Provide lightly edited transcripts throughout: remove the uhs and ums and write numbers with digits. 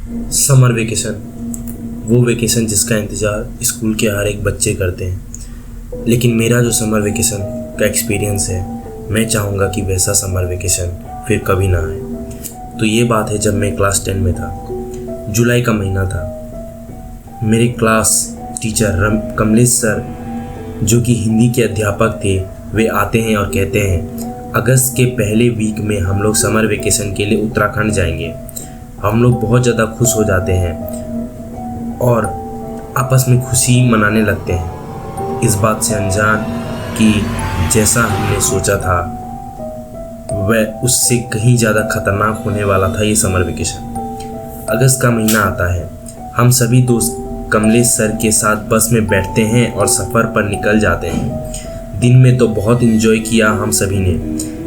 Summer vacation, वो vacation जिसका इंतज़ार स्कूल के हर एक बच्चे करते हैं। लेकिन मेरा जो समर वेकेशन का एक्सपीरियंस है, मैं चाहूँगा कि वैसा समर वेकेशन फिर कभी ना आए। तो ये बात है जब मैं क्लास 10 में था, जुलाई का महीना था। मेरे क्लास टीचर कमलेश सर, जो कि हिंदी के अध्यापक थे, वे आते हैं और कहते हैं अगस्त के पहले वीक में हम लोग समर वेकेशन के लिए उत्तराखंड जाएंगे। हम लोग बहुत ज़्यादा खुश हो जाते हैं और आपस में खुशी मनाने लगते हैं, इस बात से अनजान कि जैसा हमने सोचा था वह उससे कहीं ज़्यादा खतरनाक होने वाला था। ये समर वेकेशन अगस्त का महीना आता है। हम सभी दोस्त कमलेश सर के साथ बस में बैठते हैं और सफ़र पर निकल जाते हैं। दिन में तो बहुत एंजॉय किया हम सभी ने,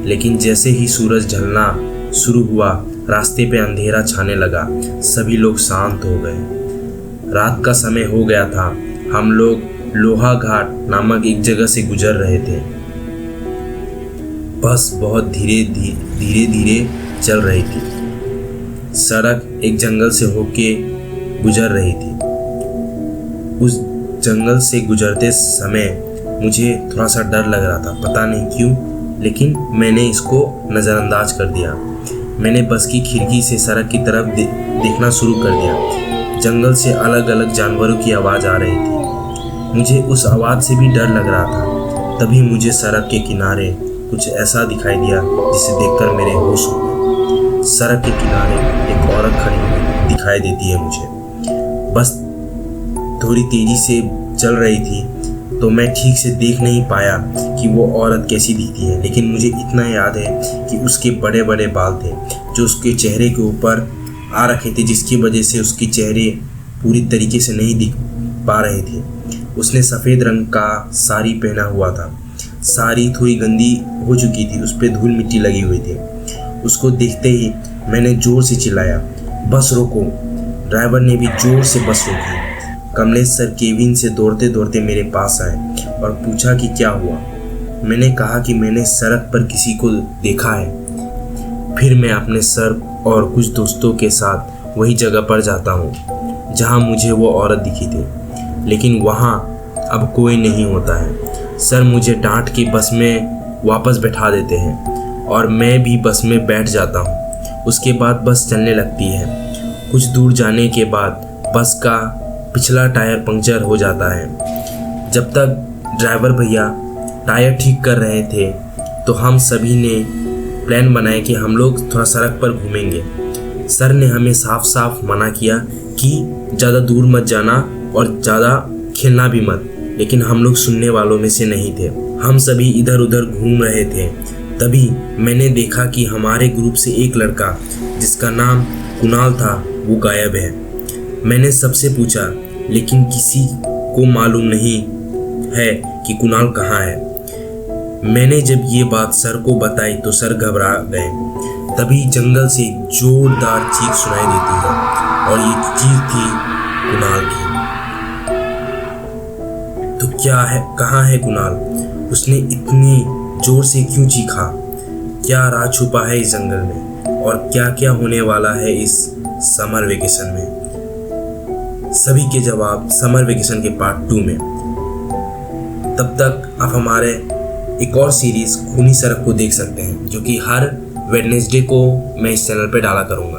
लेकिन जैसे ही सूरज ढलना शुरू हुआ, रास्ते पे अंधेरा छाने लगा, सभी लोग शांत हो गए। रात का समय हो गया था। हम लोग लोहा घाट नामक एक जगह से गुजर रहे थे। बस बहुत धीरे धीरे चल रही थी। सड़क एक जंगल से होके गुजर रही थी। उस जंगल से गुजरते समय मुझे थोड़ा सा डर लग रहा था, पता नहीं क्यों, लेकिन मैंने इसको नज़रअंदाज कर दिया। मैंने बस की खिड़की से सड़क की तरफ देखना शुरू कर दिया। जंगल से अलग अलग जानवरों की आवाज़ आ रही थी। मुझे उस आवाज़ से भी डर लग रहा था। तभी मुझे सड़क के किनारे कुछ ऐसा दिखाई दिया जिसे देखकर मेरे होश हो गए। सड़क के किनारे एक औरत खड़ी हुई दिखाई देती है मुझे। बस थोड़ी तेज़ी से चल रही थी तो मैं ठीक से देख नहीं पाया कि वो औरत कैसी दिखती है, लेकिन मुझे इतना याद है कि उसके बड़े बड़े बाल थे जो उसके चेहरे के ऊपर आ रखे थे, जिसकी वजह से उसके चेहरे पूरी तरीके से नहीं दिख पा रहे थे। उसने सफ़ेद रंग का साड़ी पहना हुआ था। साड़ी थोड़ी गंदी हो चुकी थी, उस पर धूल मिट्टी लगी हुई थी। उसको देखते ही मैंने ज़ोर से चिल्लाया, बस रोको। ड्राइवर ने भी ज़ोर से बस रोकी। कमलेश सर केबिन से दौड़ते दौड़ते मेरे पास आए और पूछा कि क्या हुआ। मैंने कहा कि मैंने सड़क पर किसी को देखा है। फिर मैं अपने सर और कुछ दोस्तों के साथ वही जगह पर जाता हूँ जहाँ मुझे वो औरत दिखी थी, लेकिन वहाँ अब कोई नहीं होता है। सर मुझे डांट के बस में वापस बैठा देते हैं और मैं भी बस में बैठ जाता हूँ। उसके बाद बस चलने लगती है। कुछ दूर जाने के बाद बस का पिछला टायर पंक्चर हो जाता है। जब तक ड्राइवर भैया टायर ठीक कर रहे थे तो हम सभी ने प्लान बनाया कि हम लोग थोड़ा सड़क पर घूमेंगे। सर ने हमें साफ साफ मना किया कि ज़्यादा दूर मत जाना और ज़्यादा खेलना भी मत, लेकिन हम लोग सुनने वालों में से नहीं थे। हम सभी इधर उधर घूम रहे थे। तभी मैंने देखा कि हमारे ग्रुप से एक लड़का जिसका नाम कुणाल था वो गायब है। मैंने सबसे पूछा, लेकिन किसी को मालूम नहीं है कि कुणाल कहाँ है। मैंने जब ये बात सर को बताई तो सर घबरा गए। तभी जंगल से जोरदार चीख सुनाई देती है और ये चीख थी कुणाल की। तो क्या है, कहाँ है कुणाल? उसने इतनी जोर से क्यों चीखा? क्या राज छुपा है इस जंगल में और क्या क्या होने वाला है इस समर वेकेशन में? सभी के जवाब समर वेकेशन के पार्ट 2 में। तब तक आप हमारे एक और सीरीज़ खूनी सड़क को देख सकते हैं, जो कि हर वेडनेसडे को मैं इस चैनल पे डाला करूँगा।